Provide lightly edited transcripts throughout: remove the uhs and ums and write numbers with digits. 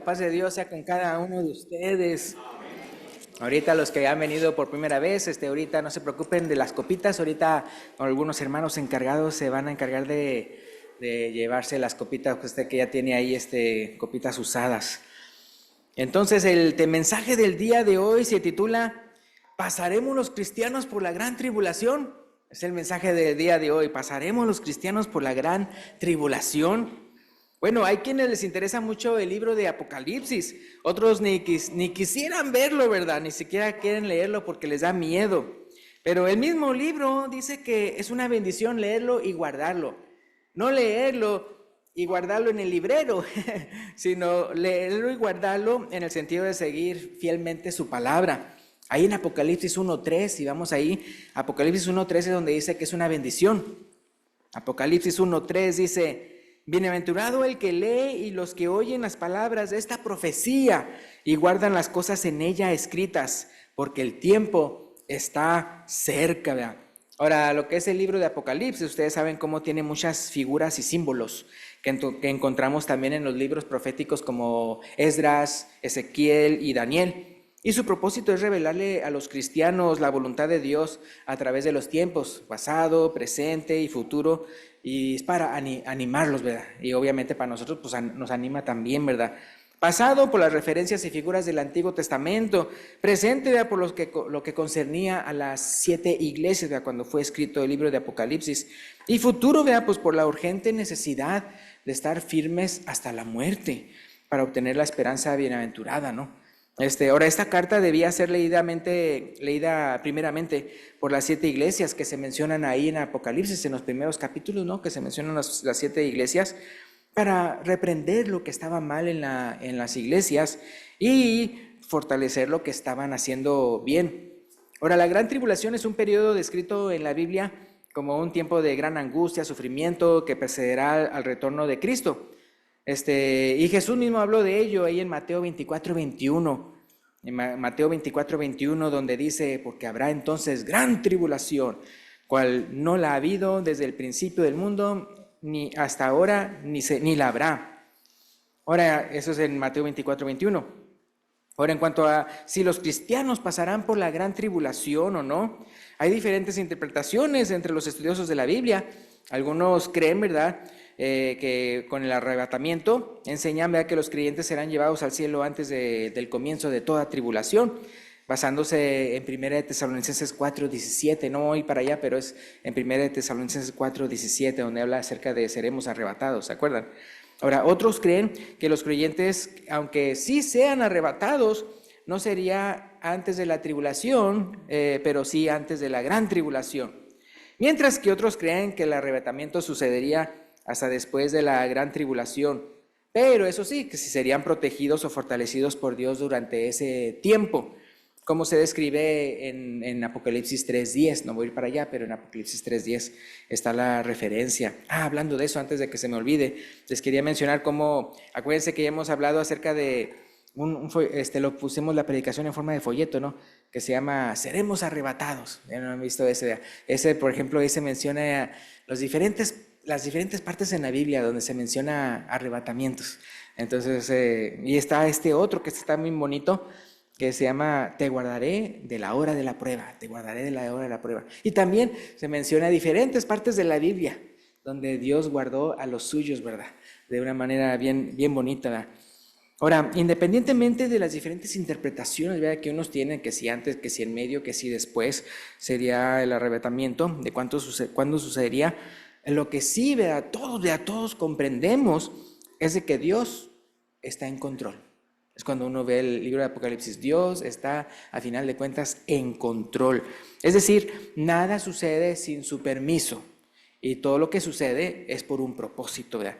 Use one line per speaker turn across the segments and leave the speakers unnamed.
La paz de Dios sea con cada uno de ustedes. Ahorita los que han venido por primera vez, ahorita no se preocupen de las copitas. Ahorita algunos hermanos encargados se van a encargar de llevarse las copitas, usted que ya tiene ahí copitas usadas. Entonces el mensaje del día de hoy se titula ¿Pasaremos los cristianos por la gran tribulación? Es el mensaje del día de hoy. ¿Pasaremos los cristianos por la gran tribulación? Bueno, hay quienes les interesa mucho el libro de Apocalipsis, otros ni quisieran verlo, ¿verdad? Ni siquiera quieren leerlo porque les da miedo. Pero el mismo libro dice que es una bendición leerlo y guardarlo. No leerlo y guardarlo en el librero, sino leerlo y guardarlo en el sentido de seguir fielmente su palabra. Ahí en Apocalipsis 1.3, si vamos ahí, Apocalipsis 1.3 es donde dice que es una bendición. Apocalipsis 1.3 dice: bienaventurado el que lee y los que oyen las palabras de esta profecía y guardan las cosas en ella escritas, porque el tiempo está cerca, ¿verdad? Ahora, lo que es el libro de Apocalipsis, ustedes saben cómo tiene muchas figuras y símbolos que encontramos también en los libros proféticos como Esdras, Ezequiel y Daniel. Y su propósito es revelarle a los cristianos la voluntad de Dios a través de los tiempos, pasado, presente y futuro, y es para animarlos, ¿verdad? Y obviamente para nosotros pues nos anima también, ¿verdad? Pasado por las referencias y figuras del Antiguo Testamento, presente, ¿verdad? Por lo que concernía a las 7 iglesias, ¿verdad? Cuando fue escrito el libro de Apocalipsis, y futuro, ¿verdad? Pues por la urgente necesidad de estar firmes hasta la muerte para obtener la esperanza bienaventurada, ¿no? Ahora, esta carta debía ser leída primeramente por las 7 iglesias que se mencionan ahí en Apocalipsis, en los primeros capítulos, ¿no? Que se mencionan las 7 iglesias, para reprender lo que estaba mal en las iglesias y fortalecer lo que estaban haciendo bien. Ahora, la gran tribulación es un periodo descrito en la Biblia como un tiempo de gran angustia, sufrimiento que precederá al retorno de Cristo. Y Jesús mismo habló de ello ahí en Mateo 24:21. En Mateo 24:21, donde dice: porque habrá entonces gran tribulación, cual no la ha habido desde el principio del mundo, ni hasta ahora, ni la habrá. Ahora, eso es en Mateo 24:21. Ahora, en cuanto a si los cristianos pasarán por la gran tribulación o no, hay diferentes interpretaciones entre los estudiosos de la Biblia. Algunos creen, ¿verdad?, que con el arrebatamiento enseñan, ¿verdad?, que los creyentes serán llevados al cielo antes del comienzo de toda tribulación, basándose en 1 de Tesalonicenses 4:17. No voy para allá, pero es en 1 de Tesalonicenses 4:17, donde habla acerca de seremos arrebatados, ¿se acuerdan? Ahora, otros creen que los creyentes, aunque sí sean arrebatados, no sería antes de la tribulación, pero sí antes de la gran tribulación. Mientras que otros creen que el arrebatamiento sucedería hasta después de la gran tribulación, pero eso sí, que si serían protegidos o fortalecidos por Dios durante ese tiempo, como se describe en Apocalipsis 3:10. No voy a ir para allá, pero en Apocalipsis 3:10 está la referencia. Hablando de eso, antes de que se me olvide, les quería mencionar cómo, acuérdense que ya hemos hablado acerca de, lo pusimos la predicación en forma de folleto, ¿no?, que se llama Seremos arrebatados. Ya no han visto ese. Ese, por ejemplo, ahí se menciona las diferentes partes en la Biblia donde se menciona arrebatamientos. Entonces, y está otro que está muy bonito, que se llama Te guardaré de la hora de la prueba, te guardaré de la hora de la prueba. Y también se menciona diferentes partes de la Biblia donde Dios guardó a los suyos, ¿verdad?, de una manera bien, bien bonita, ¿verdad? Ahora, independientemente de las diferentes interpretaciones, ¿verdad?, que unos tienen, que si antes, que si en medio, que si después sería el arrebatamiento, de cuándo sucedería, lo que sí, ¿verdad?, todos comprendemos es de que Dios está en control. Es cuando uno ve el libro de Apocalipsis, Dios está, a final de cuentas, en control. Es decir, nada sucede sin su permiso y todo lo que sucede es por un propósito, ¿verdad?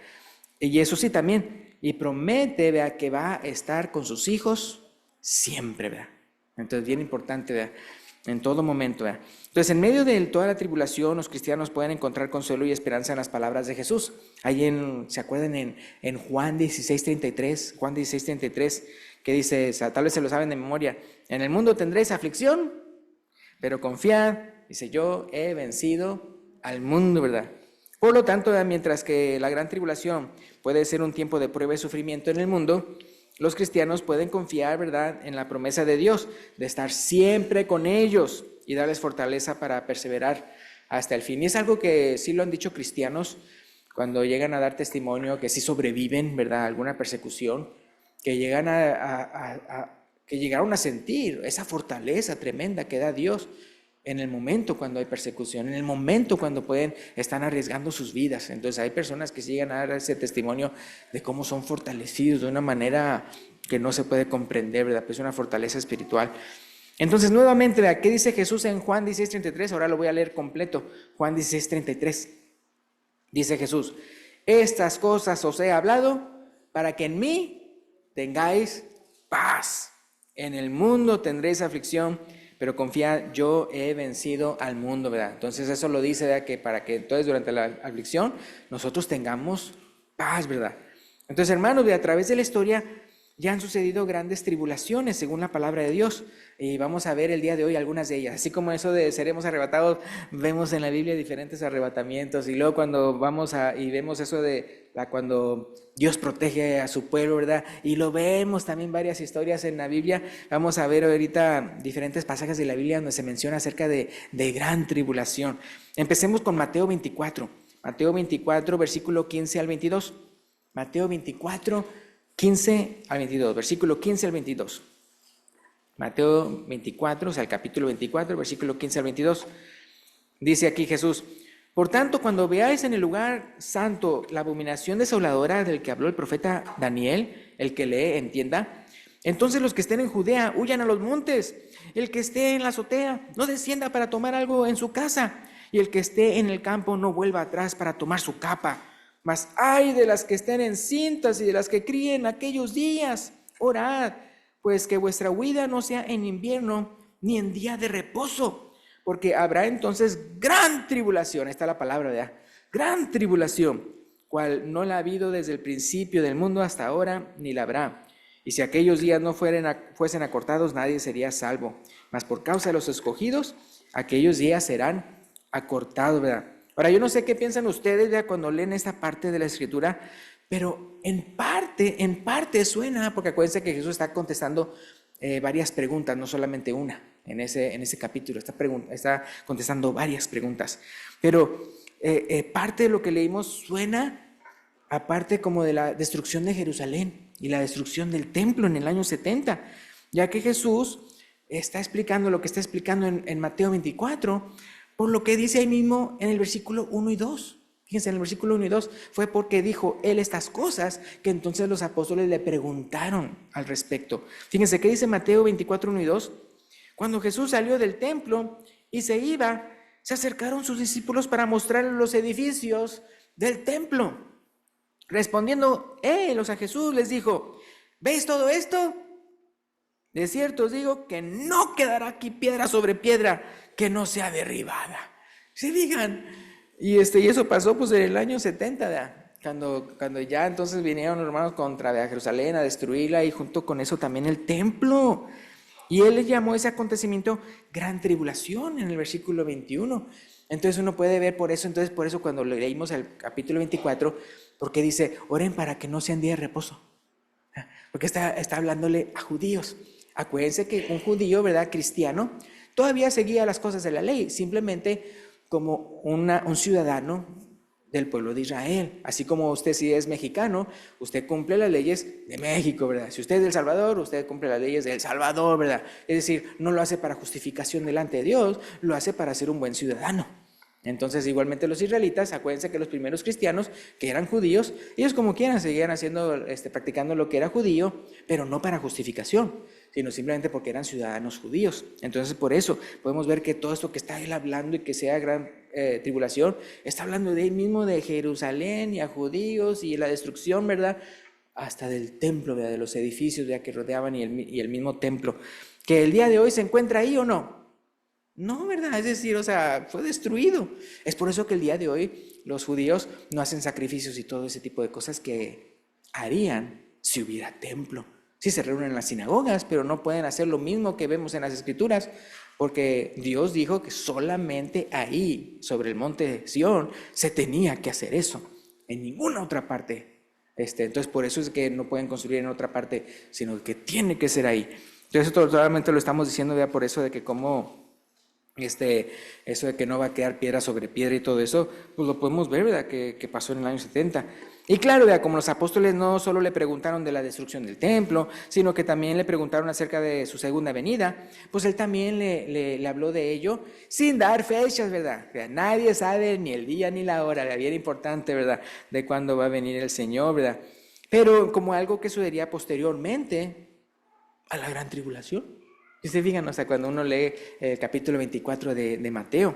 Y eso sí también, y promete, ¿verdad?, que va a estar con sus hijos siempre, ¿verdad? Entonces, bien importante, ¿verdad?, en todo momento, ¿verdad? Entonces, en medio de toda la tribulación, los cristianos pueden encontrar consuelo y esperanza en las palabras de Jesús. Ahí ¿se acuerdan en Juan 16:33? Juan 16:33, que dice, tal vez se lo saben de memoria: en el mundo tendréis aflicción, pero confiad, dice, yo he vencido al mundo, ¿verdad? Por lo tanto, mientras que la gran tribulación puede ser un tiempo de prueba y sufrimiento en el mundo, los cristianos pueden confiar, ¿verdad?, en la promesa de Dios, de estar siempre con ellos y darles fortaleza para perseverar hasta el fin. Y es algo que sí lo han dicho cristianos cuando llegan a dar testimonio, que sí sobreviven, ¿verdad?, a alguna persecución, que llegan que llegaron a sentir esa fortaleza tremenda que da Dios en el momento cuando hay persecución, en el momento cuando están arriesgando sus vidas. Entonces hay personas que llegan a dar ese testimonio de cómo son fortalecidos de una manera que no se puede comprender, ¿verdad? Pues una fortaleza espiritual. Entonces nuevamente, ¿verdad?, ¿qué dice Jesús en Juan 16:33? Ahora lo voy a leer completo. Juan 16:33. Dice Jesús: estas cosas os he hablado para que en mí tengáis paz. En el mundo tendréis aflicción, pero confiad, yo he vencido al mundo, ¿verdad? Entonces eso lo dice, ¿verdad?, que para que entonces durante la aflicción nosotros tengamos paz, ¿verdad? Entonces, hermanos, a través de la historia ya han sucedido grandes tribulaciones según la palabra de Dios, y vamos a ver el día de hoy algunas de ellas. Así como eso de seremos arrebatados, vemos en la Biblia diferentes arrebatamientos, y luego cuando y vemos eso de cuando Dios protege a su pueblo, ¿verdad? Y lo vemos también varias historias en la Biblia. Vamos a ver ahorita diferentes pasajes de la Biblia donde se menciona acerca de gran tribulación. Empecemos con Mateo 24. Mateo 24, versículo 15 al 22. Mateo 24, 15 al 22, versículo 15 al 22. Mateo 24, o sea, el capítulo 24, versículo 15 al 22. Dice aquí Jesús: por tanto, cuando veáis en el lugar santo la abominación desoladora del que habló el profeta Daniel, el que lee entienda, entonces los que estén en Judea huyan a los montes, el que esté en la azotea no descienda para tomar algo en su casa, y el que esté en el campo no vuelva atrás para tomar su capa. Mas ay de las que estén encintas y de las que críen aquellos días. Orad, pues que vuestra huida no sea en invierno ni en día de reposo, porque habrá entonces gran tribulación. Esta es la palabra, ¿verdad? Gran tribulación, cual no la ha habido desde el principio del mundo hasta ahora, ni la habrá. Y si aquellos días no fuesen acortados, nadie sería salvo. Mas por causa de los escogidos, aquellos días serán acortados, ¿verdad? Ahora, yo no sé qué piensan ustedes ya cuando leen esta parte de la Escritura, pero en parte suena, porque acuérdense que Jesús está contestando varias preguntas, no solamente una, en ese capítulo, está contestando varias preguntas. Pero parte de lo que leímos suena aparte como de la destrucción de Jerusalén y la destrucción del templo en el año 70, ya que Jesús está explicando lo que está explicando en Mateo 24, por lo que dice ahí mismo en el versículo 1 y 2. Fíjense, en el versículo 1 y 2 fue porque dijo él estas cosas que entonces los apóstoles le preguntaron al respecto. Fíjense, ¿qué dice Mateo 24, 1 y 2? Cuando Jesús salió del templo y se iba, se acercaron sus discípulos para mostrarle los edificios del templo. Respondiendo ellos a Jesús, les dijo: ¿veis todo esto? De cierto os digo que no quedará aquí piedra sobre piedra que no sea derribada. ¿Se fijan? Y eso pasó pues en el año 70, ¿verdad? Cuando ya entonces vinieron los hermanos contra Jerusalén a destruirla, y junto con eso también el templo. Y él le llamó ese acontecimiento gran tribulación en el versículo 21. Entonces uno puede ver por eso cuando leímos el capítulo 24, porque dice: oren para que no sean día de reposo. Porque está hablándole a judíos. Acuérdense que un judío, ¿verdad?, cristiano, todavía seguía las cosas de la ley, simplemente como un ciudadano del pueblo de Israel. Así como usted, si es mexicano, usted cumple las leyes de México, ¿verdad? Si usted es de El Salvador, usted cumple las leyes de El Salvador, ¿verdad? Es decir, no lo hace para justificación delante de Dios, lo hace para ser un buen ciudadano. Entonces, igualmente los israelitas, acuérdense que los primeros cristianos, que eran judíos, ellos como quieran seguían practicando lo que era judío, pero no para justificación, sino simplemente porque eran ciudadanos judíos. Entonces, por eso podemos ver que todo esto que está él hablando y que sea gran tribulación, está hablando de él mismo, de Jerusalén y a judíos y la destrucción, ¿verdad?, hasta del templo, ¿verdad?, de los edificios, ¿verdad?, que rodeaban y el mismo templo. ¿Que el día de hoy se encuentra ahí o no? No, ¿verdad? Es decir, fue destruido. Es por eso que el día de hoy los judíos no hacen sacrificios y todo ese tipo de cosas que harían si hubiera templo. Sí se reúnen en las sinagogas, pero no pueden hacer lo mismo que vemos en las Escrituras, porque Dios dijo que solamente ahí, sobre el monte de Sión, se tenía que hacer eso. En ninguna otra parte Entonces por eso es que no pueden construir en otra parte, sino que tiene que ser ahí. Entonces eso totalmente lo estamos diciendo, ¿verdad? Por eso de que como eso de que no va a quedar piedra sobre piedra y todo eso, pues lo podemos ver, ¿verdad? Que pasó en el año 70. Y claro, ¿verdad? Como los apóstoles no solo le preguntaron de la destrucción del templo, sino que también le preguntaron acerca de su segunda venida, pues él también le habló de ello sin dar fechas, ¿verdad? Nadie sabe ni el día ni la hora, bien importante, ¿verdad? De cuándo va a venir el Señor, ¿verdad? Pero como algo que sucedería posteriormente a la gran tribulación. Si se fijan, o sea, cuando uno lee el capítulo 24 de Mateo,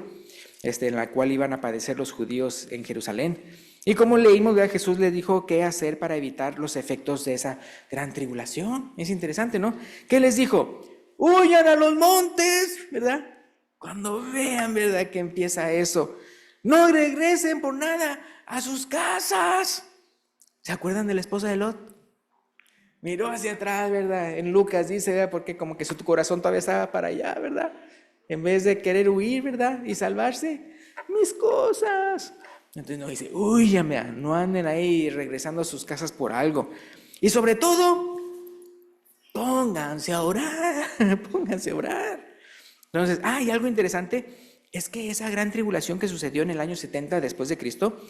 en la cual iban a padecer los judíos en Jerusalén. Y como leímos, ¿verdad? Jesús les dijo qué hacer para evitar los efectos de esa gran tribulación. Es interesante, ¿no? ¿Qué les dijo? Huyan a los montes, ¿verdad? Cuando vean, ¿verdad? Que empieza eso. No regresen por nada a sus casas. ¿Se acuerdan de la esposa de Lot? Miró hacia atrás, ¿verdad? En Lucas dice, ¿verdad? Porque como que su corazón todavía estaba para allá, ¿verdad? En vez de querer huir, ¿verdad? Y salvarse, mis cosas. Entonces no dice, uy, ya no anden ahí regresando a sus casas por algo. Y sobre todo, pónganse a orar, pónganse a orar. Entonces, y algo interesante es que esa gran tribulación que sucedió en el año 70 después de Cristo,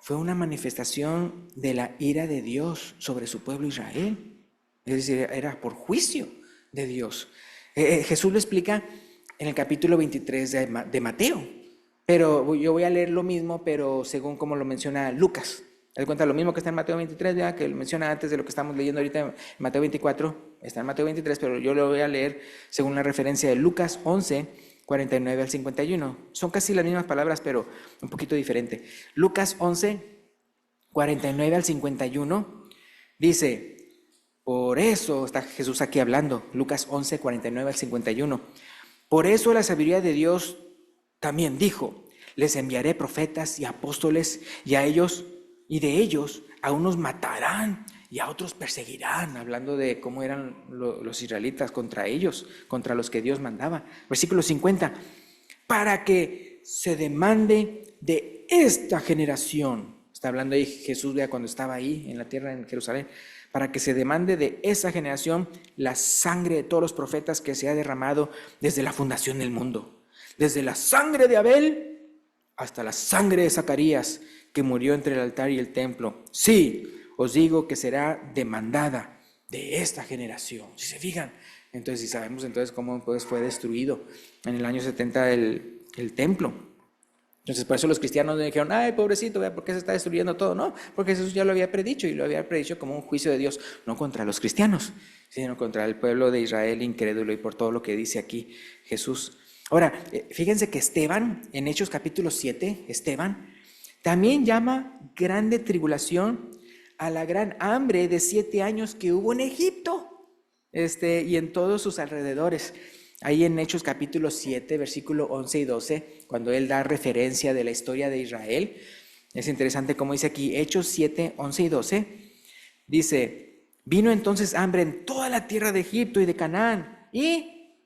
fue una manifestación de la ira de Dios sobre su pueblo Israel. Es decir, era por juicio de Dios. Jesús lo explica en el capítulo 23 de Mateo. Pero yo voy a leer lo mismo, pero según como lo menciona Lucas. Haz cuenta lo mismo que está en Mateo 23, ¿verdad? Que lo menciona antes de lo que estamos leyendo ahorita en Mateo 24. Está en Mateo 23, pero yo lo voy a leer según la referencia de Lucas 11, 49 al 51. Son casi las mismas palabras, pero un poquito diferente. Lucas 11, 49 al 51, dice, por eso está Jesús aquí hablando, Lucas 11, 49 al 51. Por eso la sabiduría de Dios también dijo, les enviaré profetas y apóstoles, y de ellos a unos matarán y a otros perseguirán, hablando de cómo eran los israelitas contra ellos, contra los que Dios mandaba. Versículo 50, para que se demande de esta generación, está hablando ahí Jesús, vea, cuando estaba ahí en la tierra, en Jerusalén, para que se demande de esa generación la sangre de todos los profetas que se ha derramado desde la fundación del mundo, desde la sangre de Abel hasta la sangre de Zacarías, que murió entre el altar y el templo. Sí, os digo que será demandada de esta generación. Si se fijan, entonces si sabemos entonces cómo pues, fue destruido en el año 70 el templo. Entonces por eso los cristianos dijeron, ay, pobrecito, vea, ¿por qué se está destruyendo todo? No, porque Jesús ya lo había predicho, y lo había predicho como un juicio de Dios, no contra los cristianos, sino contra el pueblo de Israel incrédulo, y por todo lo que dice aquí Jesús. Ahora, fíjense que Esteban, en Hechos capítulo 7, Esteban también llama grande tribulación a la gran hambre de 7 años que hubo en Egipto, y en todos sus alrededores. Ahí en Hechos capítulo 7, versículo 11 y 12, cuando él da referencia de la historia de Israel, es interesante como dice aquí, Hechos 7, 11 y 12, dice, vino entonces hambre en toda la tierra de Egipto y de Canaán, y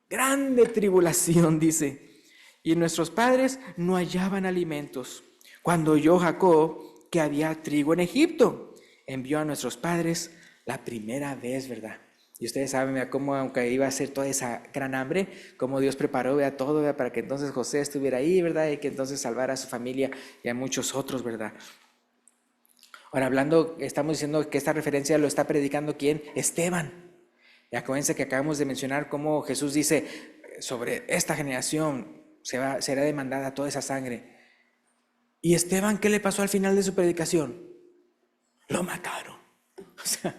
grande tribulación, dice, y nuestros padres no hallaban alimentos. Cuando oyó Jacob que había trigo en Egipto, envió a nuestros padres la primera vez, ¿verdad? Y ustedes saben, ¿verdad?, cómo, aunque iba a ser toda esa gran hambre, cómo Dios preparó, ¿verdad?, todo, ¿verdad?, para que entonces José estuviera ahí, ¿verdad?, y que entonces salvara a su familia y a muchos otros, ¿verdad? Ahora, hablando, estamos diciendo que esta referencia lo está predicando ¿quién? Esteban. Y acuérdense que acabamos de mencionar cómo Jesús dice, sobre esta generación será demandada toda esa sangre. ¿Y Esteban qué le pasó al final de su predicación? Lo mataron. O sea,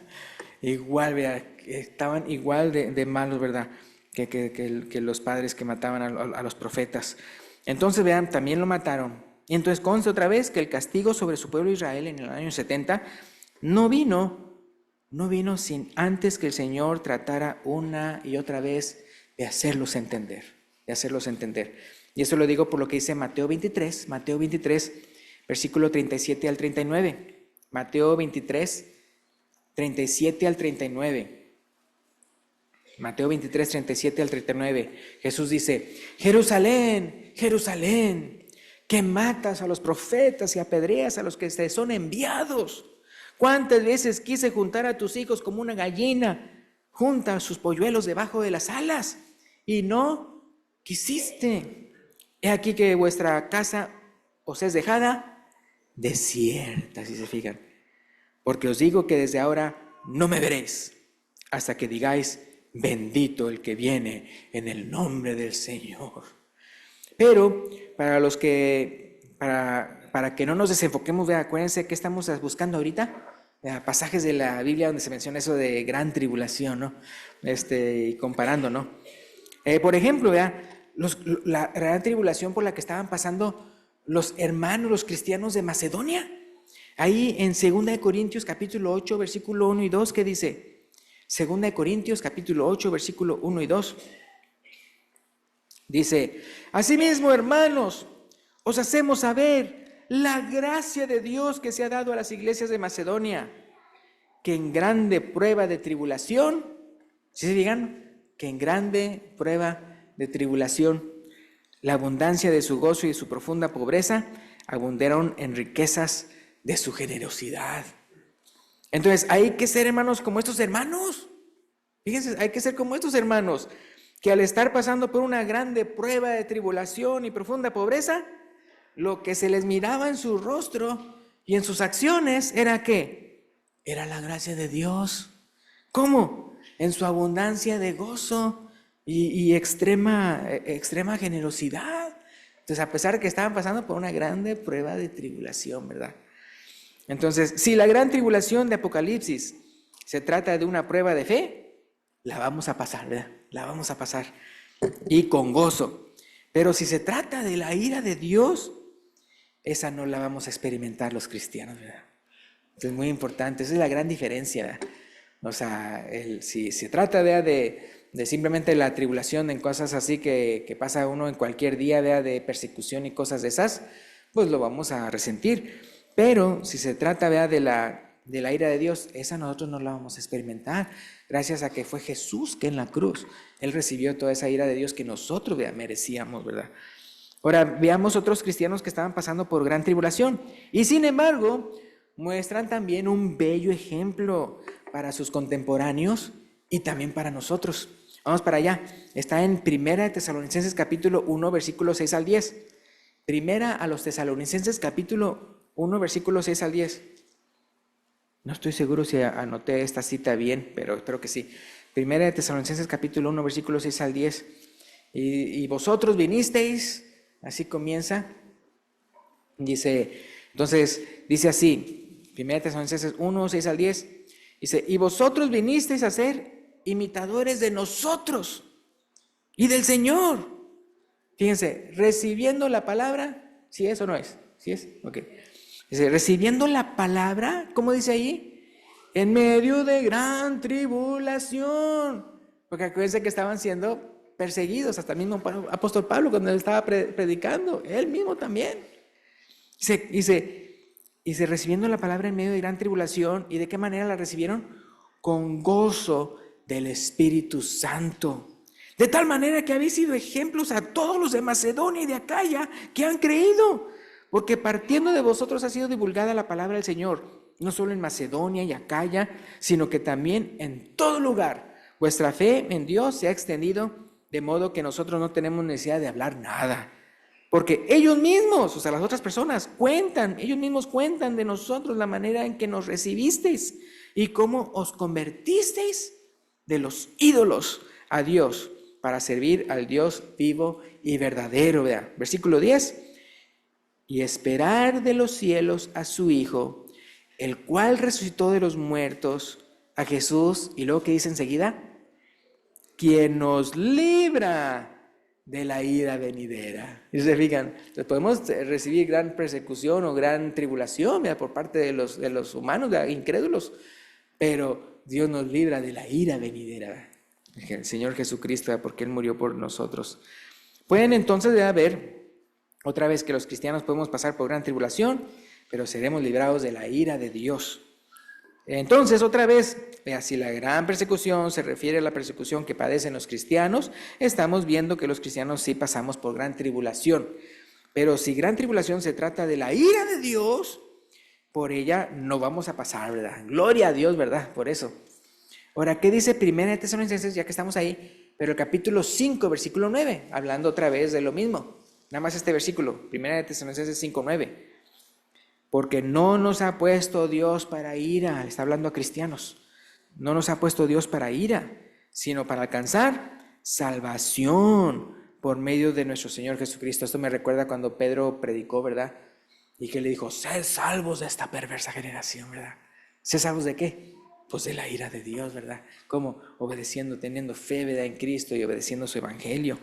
igual, ¿verdad?, estaban igual de malos, ¿verdad?, que los padres que mataban a los profetas. Entonces, vean, también lo mataron. Y entonces consta otra vez que el castigo sobre su pueblo Israel en el año 70 no vino sin antes que el Señor tratara una y otra vez de hacerlos entender, Y eso lo digo por lo que dice Mateo 23, versículo 37 al 39. Mateo 23, 37 al 39. Mateo 23, 37 al 39. Jesús dice, Jerusalén, Jerusalén, que matas a los profetas y apedreas a los que te son enviados. ¿Cuántas veces quise juntar a tus hijos como una gallina junta sus polluelos debajo de las alas? Y no quisiste. He aquí que vuestra casa os es dejada desierta, si se fijan. Porque os digo que desde ahora no me veréis, hasta que digáis, bendito el que viene en el nombre del Señor. Pero para que no nos desenfoquemos, acuérdense que estamos buscando ahorita pasajes de la Biblia donde se menciona eso de gran tribulación, ¿no? Y comparando, ¿no? Por ejemplo, la gran tribulación por la que estaban pasando los hermanos, los cristianos de Macedonia. Ahí en 2 Corintios capítulo 8, versículo 1 y 2, ¿qué dice? 2 Corintios capítulo 8, versículo 1 y 2. Dice, asimismo, hermanos, os hacemos saber la gracia de Dios que se ha dado a las iglesias de Macedonia, que en grande prueba de tribulación, ¿sí se digan? Que en grande prueba de tribulación, la abundancia de su gozo y su profunda pobreza abundaron en riquezas de su generosidad. Entonces hay que ser, hermanos, como estos hermanos. Fíjense, hay que ser como estos hermanos, que al estar pasando por una grande prueba de tribulación y profunda pobreza, lo que se les miraba en su rostro y en sus acciones era ¿qué? Era la gracia de Dios. ¿Cómo? En su abundancia de gozo y extrema generosidad. Entonces, a pesar de que estaban pasando por una grande prueba de tribulación, ¿verdad? Entonces, si la gran tribulación de Apocalipsis se trata de una prueba de fe, la vamos a pasar, ¿verdad? La vamos a pasar y con gozo. Pero si se trata de la ira de Dios, esa no la vamos a experimentar los cristianos, ¿verdad? Entonces es muy importante, esa es la gran diferencia, ¿verdad? O sea, si se trata de simplemente la tribulación en cosas así que pasa uno en cualquier día, ¿verdad? De persecución y cosas de esas, pues lo vamos a resentir. Pero si se trata, ¿verdad? de la ira de Dios, esa nosotros no la vamos a experimentar, gracias a que fue Jesús que en la cruz, Él recibió toda esa ira de Dios que nosotros merecíamos, ¿verdad? Ahora, veamos otros cristianos que estaban pasando por gran tribulación, y sin embargo, muestran también un bello ejemplo para sus contemporáneos y también para nosotros. Vamos para allá, está en 1 Tesalonicenses capítulo 1, versículos 6 al 10. Primera a los Tesalonicenses capítulo 1, versículos 6 al 10. No estoy seguro si anoté esta cita bien, pero espero que sí. Primera de Tesalonicenses capítulo 1, versículos 6 al 10. Y vosotros vinisteis, así comienza. Dice así, Primera de Tesalonicenses 1, 6 al 10. Dice, y vosotros vinisteis a ser imitadores de nosotros y del Señor. Fíjense, recibiendo la palabra, ¿sí es o no es? ¿Sí es? Ok. Dice, recibiendo la palabra, ¿cómo dice ahí? En medio de gran tribulación. Porque acuérdense que estaban siendo perseguidos, hasta el mismo apóstol Pablo cuando él estaba predicando, él mismo también. Dice, recibiendo la palabra en medio de gran tribulación, ¿y de qué manera la recibieron? Con gozo del Espíritu Santo. De tal manera que habéis sido ejemplos a todos los de Macedonia y de Acaya que han creído. Porque partiendo de vosotros ha sido divulgada la palabra del Señor, no solo en Macedonia y Acaya, sino que también en todo lugar. Vuestra fe en Dios se ha extendido, de modo que nosotros no tenemos necesidad de hablar nada. Porque ellos mismos, o sea, las otras personas, ellos mismos cuentan de nosotros la manera en que nos recibisteis y cómo os convertisteis de los ídolos a Dios para servir al Dios vivo y verdadero. Vea, versículo 10. Y esperar de los cielos a su Hijo, el cual resucitó de los muertos, a Jesús, y luego ¿qué dice enseguida? Quien nos libra de la ira venidera. Y se fijan, podemos recibir gran persecución o gran tribulación, ¿verdad? Por parte de los humanos, ¿verdad? Incrédulos, pero Dios nos libra de la ira venidera. El Señor Jesucristo, ¿verdad? Porque Él murió por nosotros. Pueden entonces ver otra vez que los cristianos podemos pasar por gran tribulación, pero seremos librados de la ira de Dios. Entonces, otra vez, si la gran persecución se refiere a la persecución que padecen los cristianos, estamos viendo que los cristianos sí pasamos por gran tribulación. Pero si gran tribulación se trata de la ira de Dios, por ella no vamos a pasar, ¿verdad? Gloria a Dios, ¿verdad? Por eso. Ahora, ¿qué dice 1 Tesalonicenses? Ya que estamos ahí, pero el capítulo 5, versículo 9, hablando otra vez de lo mismo. Nada más este versículo, 1 Tesalonicenses 5, 9. Porque no nos ha puesto Dios para ira, está hablando a cristianos. No nos ha puesto Dios para ira, sino para alcanzar salvación por medio de nuestro Señor Jesucristo. Esto me recuerda cuando Pedro predicó, ¿verdad? Y que le dijo, sed salvos de esta perversa generación, ¿verdad? ¿Sed salvos de qué? Pues de la ira de Dios, ¿verdad? Como obedeciendo, teniendo fe, ¿verdad? En Cristo y obedeciendo su evangelio.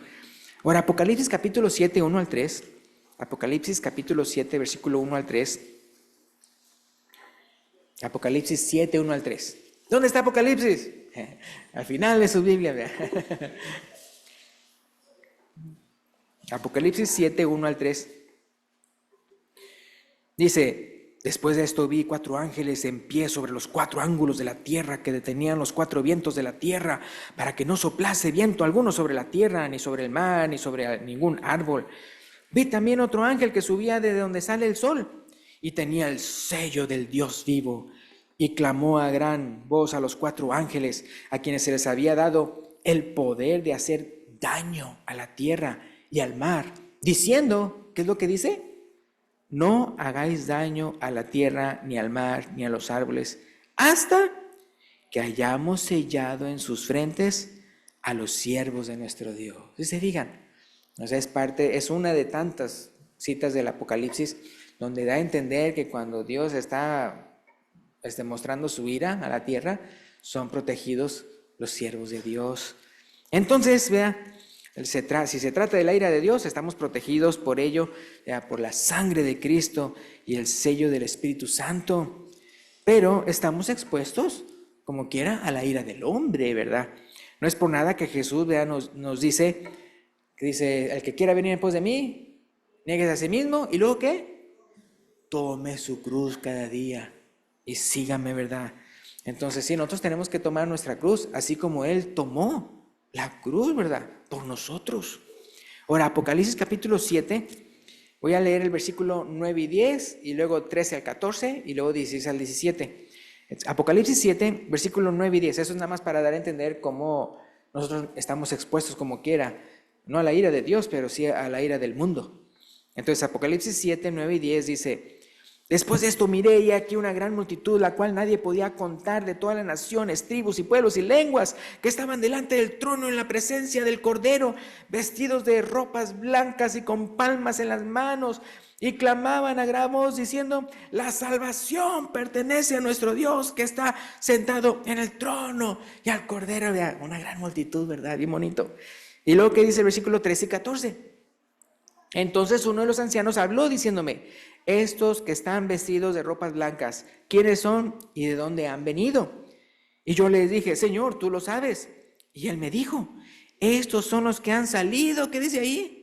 Ahora, Apocalipsis capítulo 7, 1 al 3. Apocalipsis capítulo 7, versículo 1 al 3. Apocalipsis 7, 1 al 3. ¿Dónde está Apocalipsis? Al final de su Biblia, ¿verdad? Apocalipsis 7, 1 al 3. Dice, después de esto vi 4 ángeles en pie sobre los 4 ángulos de la tierra que detenían los 4 vientos de la tierra para que no soplase viento alguno sobre la tierra, ni sobre el mar, ni sobre ningún árbol. Vi también otro ángel que subía de donde sale el sol y tenía el sello del Dios vivo y clamó a gran voz a los 4 ángeles a quienes se les había dado el poder de hacer daño a la tierra y al mar, diciendo, ¿qué es lo que dice? No hagáis daño a la tierra, ni al mar, ni a los árboles, hasta que hayamos sellado en sus frentes a los siervos de nuestro Dios. Si se digan, o sea, es una de tantas citas del Apocalipsis donde da a entender que cuando Dios está mostrando su ira a la tierra, son protegidos los siervos de Dios. Entonces, vea, si se trata de la ira de Dios, estamos protegidos por ello, por la sangre de Cristo y el sello del Espíritu Santo. Pero estamos expuestos, como quiera, a la ira del hombre, ¿verdad? No es por nada que Jesús, vea, nos dice, el que quiera venir en pos de mí, nieguese a sí mismo, y luego ¿qué? Tome su cruz cada día y sígame, ¿verdad? Entonces sí, nosotros tenemos que tomar nuestra cruz, así como Él tomó la cruz, ¿verdad? Por nosotros. Ahora, Apocalipsis capítulo 7, voy a leer el versículo 9 y 10, y luego 13 al 14, y luego 16 al 17. Apocalipsis 7, versículo 9 y 10, eso es nada más para dar a entender cómo nosotros estamos expuestos como quiera, no a la ira de Dios, pero sí a la ira del mundo. Entonces, Apocalipsis 7, 9 y 10 dice, después de esto miré y aquí una gran multitud, la cual nadie podía contar, de todas las naciones, tribus y pueblos y lenguas, que estaban delante del trono en la presencia del Cordero, vestidos de ropas blancas y con palmas en las manos, y clamaban a gran voz diciendo, la salvación pertenece a nuestro Dios que está sentado en el trono y al Cordero. Una gran multitud, ¿verdad? Bien bonito. Y luego que dice el versículo 13 y 14. Entonces uno de los ancianos habló diciéndome, estos que están vestidos de ropas blancas, ¿quiénes son y de dónde han venido? Y yo les dije, Señor, tú lo sabes. Y él me dijo, estos son los que han salido, ¿qué dice ahí?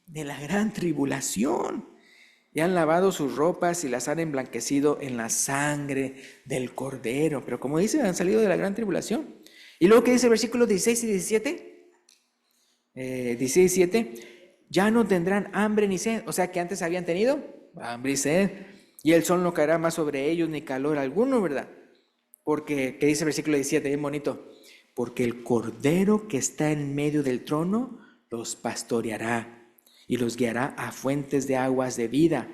De la gran tribulación. Y han lavado sus ropas y las han emblanquecido en la sangre del Cordero. Pero como dice, han salido de la gran tribulación. Y luego que dice el versículo 16 y 17. 16 y 17. Ya no tendrán hambre ni sed, o sea que antes habían tenido hambre y sed, y el sol no caerá más sobre ellos ni calor alguno, ¿verdad? Porque, ¿qué dice el versículo 17? Bien bonito, porque el Cordero que está en medio del trono los pastoreará y los guiará a fuentes de aguas de vida,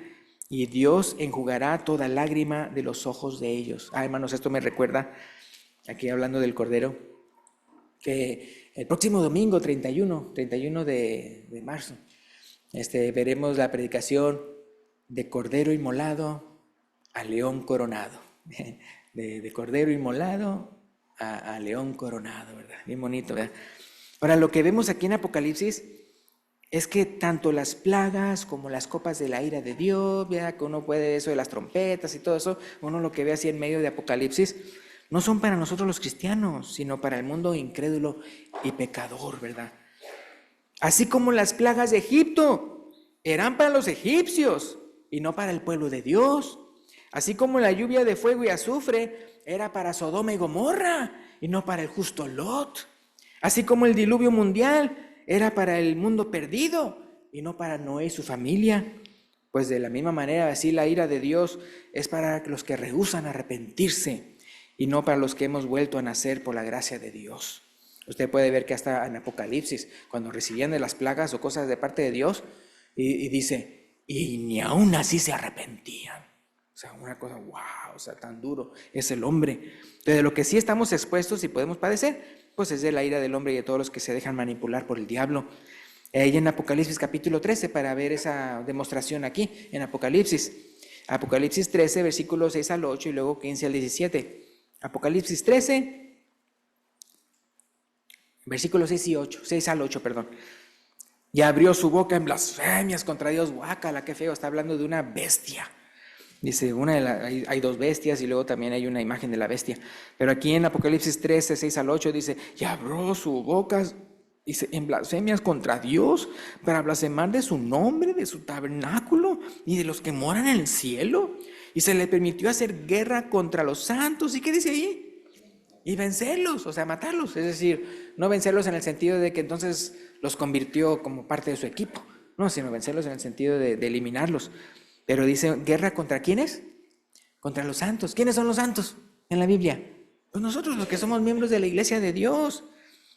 y Dios enjugará toda lágrima de los ojos de ellos. Hermanos, esto me recuerda, aquí hablando del Cordero, que el próximo domingo 31 de marzo, veremos la predicación de Cordero inmolado a León coronado. De Cordero inmolado a León coronado, ¿verdad? Bien bonito, ¿verdad? Ahora, lo que vemos aquí en Apocalipsis es que tanto las plagas como las copas de la ira de Dios, ¿verdad? Que uno puede, eso de las trompetas y todo eso, uno lo que ve así en medio de Apocalipsis, no son para nosotros los cristianos, sino para el mundo incrédulo y pecador, ¿verdad? Así como las plagas de Egipto eran para los egipcios y no para el pueblo de Dios. Así como la lluvia de fuego y azufre era para Sodoma y Gomorra y no para el justo Lot. Así como el diluvio mundial era para el mundo perdido y no para Noé y su familia. Pues de la misma manera, así la ira de Dios es para los que rehúsan arrepentirse y no para los que hemos vuelto a nacer por la gracia de Dios. Usted puede ver que hasta en Apocalipsis, cuando recibían de las plagas o cosas de parte de Dios, y dice, y ni aún así se arrepentían. O sea, una cosa, wow, o sea, tan duro es el hombre. Entonces, de lo que sí estamos expuestos y podemos padecer, pues es de la ira del hombre y de todos los que se dejan manipular por el diablo. Y en Apocalipsis capítulo 13, para ver esa demostración aquí, en Apocalipsis. Apocalipsis 13, versículos 6 al 8 y luego 15 al 17. Apocalipsis 13, versículos 6 al 8, perdón. Y abrió su boca en blasfemias contra Dios. Guácala, qué feo, está hablando de una bestia. Dice, hay dos bestias y luego también hay una imagen de la bestia. Pero aquí en Apocalipsis 13, 6 al 8 dice, y abrió su boca, dice, en blasfemias contra Dios, para blasfemar de su nombre, de su tabernáculo y de los que moran en el cielo. Y se le permitió hacer guerra contra los santos. ¿Y qué dice ahí? Y vencerlos, o sea, matarlos. Es decir, no vencerlos en el sentido de que entonces los convirtió como parte de su equipo. No, sino vencerlos en el sentido de eliminarlos. Pero dice, ¿guerra contra quiénes? Contra los santos. ¿Quiénes son los santos en la Biblia? Pues nosotros, los que somos miembros de la iglesia de Dios.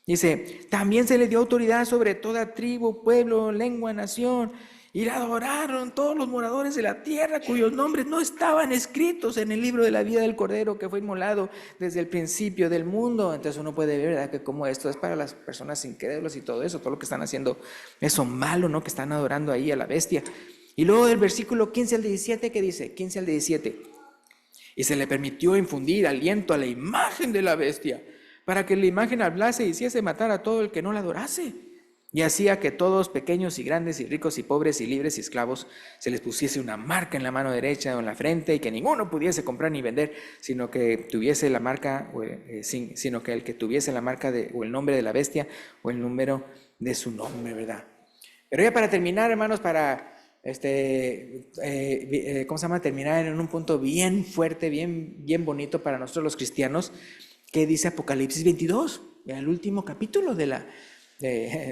Dice, también se le dio autoridad sobre toda tribu, pueblo, lengua, nación, y la adoraron todos los moradores de la tierra cuyos nombres no estaban escritos en el libro de la vida del Cordero que fue inmolado desde el principio del mundo. Entonces uno puede ver, ¿verdad?, que como esto es para las personas incrédulas y todo eso, todo lo que están haciendo, eso malo, ¿no?, que están adorando ahí a la bestia. Y luego del versículo 15 al 17, ¿qué dice? 15 al 17. Y se le permitió infundir aliento a la imagen de la bestia, para que la imagen hablase y hiciese matar a todo el que no la adorase. Y hacía que todos, pequeños y grandes, y ricos y pobres, y libres y esclavos, se les pusiese una marca en la mano derecha o en la frente, y que ninguno pudiese comprar ni vender, sino que tuviese la marca, sino que el que tuviese la marca o el nombre de la bestia, o el número de su nombre, ¿verdad? Pero ya para terminar, hermanos, para ¿cómo se llama? Terminar en un punto bien fuerte, bien bonito para nosotros los cristianos, que dice Apocalipsis 22, el último capítulo no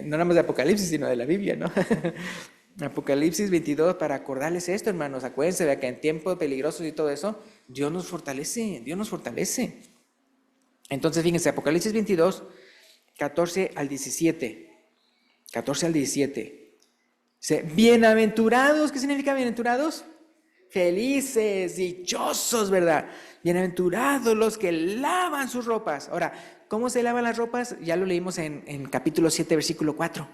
nada más de Apocalipsis, sino de la Biblia, ¿no? Apocalipsis 22, para acordarles esto, hermanos, acuérdense de que en tiempos peligrosos y todo eso, Dios nos fortalece, Dios nos fortalece. Entonces, fíjense, Apocalipsis 22, 14 al 17, 14 al 17. Bienaventurados, ¿qué significa bienaventurados? Felices, dichosos, ¿verdad? Bienaventurados los que lavan sus ropas. Ahora, ¿cómo se lavan las ropas? Ya lo leímos en capítulo 7, versículo 4,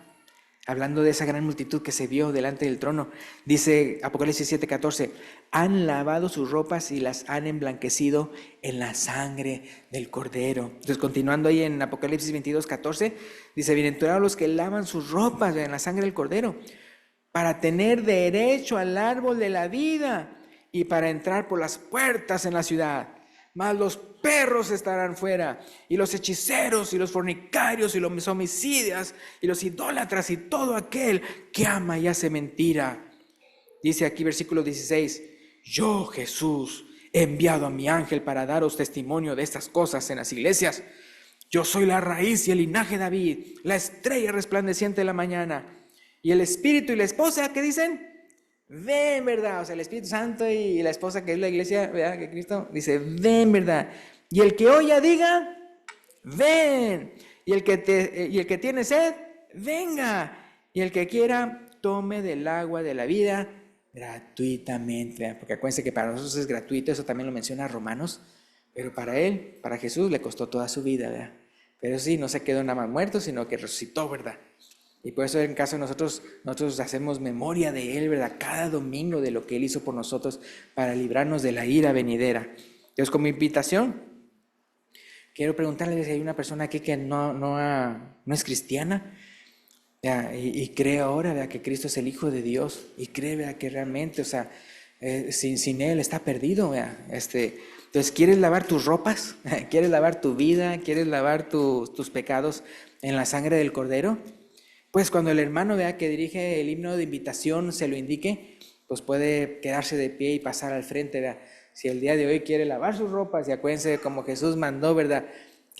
hablando de esa gran multitud que se vio delante del trono. Dice Apocalipsis 7, 14, han lavado sus ropas y las han emblanquecido en la sangre del Cordero. Entonces, continuando ahí en Apocalipsis 22, 14, dice, bienaventurados los que lavan sus ropas en la sangre del Cordero, para tener derecho al árbol de la vida y para entrar por las puertas en la ciudad. Mas los perros estarán fuera, y los hechiceros, y los fornicarios, y los homicidas, y los idólatras, y todo aquel que ama y hace mentira. Dice aquí versículo 16, yo, Jesús, he enviado a mi ángel para daros testimonio de estas cosas en las iglesias. Yo soy la raíz y el linaje de David, la estrella resplandeciente de la mañana. Y el Espíritu y la esposa, ¿qué dicen? Ven, ¿verdad? O sea, el Espíritu Santo y la esposa, que es la iglesia, ¿verdad?, que Cristo dice, ven, ¿verdad? Y el que oya diga, ven. Y el que tiene sed, venga. Y el que quiera, tome del agua de la vida gratuitamente, ¿verdad? Porque acuérdense que para nosotros es gratuito, eso también lo menciona Romanos, pero para él, para Jesús, le costó toda su vida, ¿verdad? Pero sí, no se quedó nada más muerto, sino que resucitó, ¿verdad? Y por eso en caso de nosotros hacemos memoria de Él, ¿verdad?, cada domingo, de lo que Él hizo por nosotros para librarnos de la ira venidera. Entonces, como invitación, quiero preguntarles si hay una persona aquí que no es cristiana, ¿verdad?, y cree ahora, ¿verdad?, que Cristo es el Hijo de Dios, y cree, ¿verdad?, que realmente, o sea, sin Él está perdido, ¿verdad? Entonces, ¿quieres lavar tus ropas? ¿Quieres lavar tu vida? ¿Quieres lavar tus pecados en la sangre del Cordero? Pues cuando el hermano, vea, que dirige el himno de invitación se lo indique, pues puede quedarse de pie y pasar al frente, ¿verdad? Si el día de hoy quiere lavar sus ropas, y acuérdense como Jesús mandó, ¿verdad?,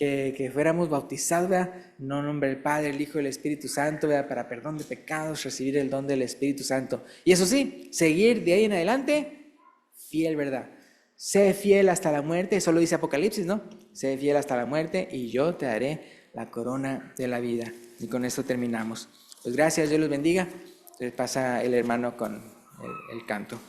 que fuéramos bautizados, ¿verdad? No en nombre del Padre, el Hijo y el Espíritu Santo, ¿verdad? Para perdón de pecados, recibir el don del Espíritu Santo. Y eso sí, seguir de ahí en adelante, fiel, ¿verdad? Sé fiel hasta la muerte, eso lo dice Apocalipsis, ¿no? Sé fiel hasta la muerte y yo te daré la corona de la vida. Y con esto terminamos. Pues gracias, Dios los bendiga. Entonces pasa el hermano con el canto.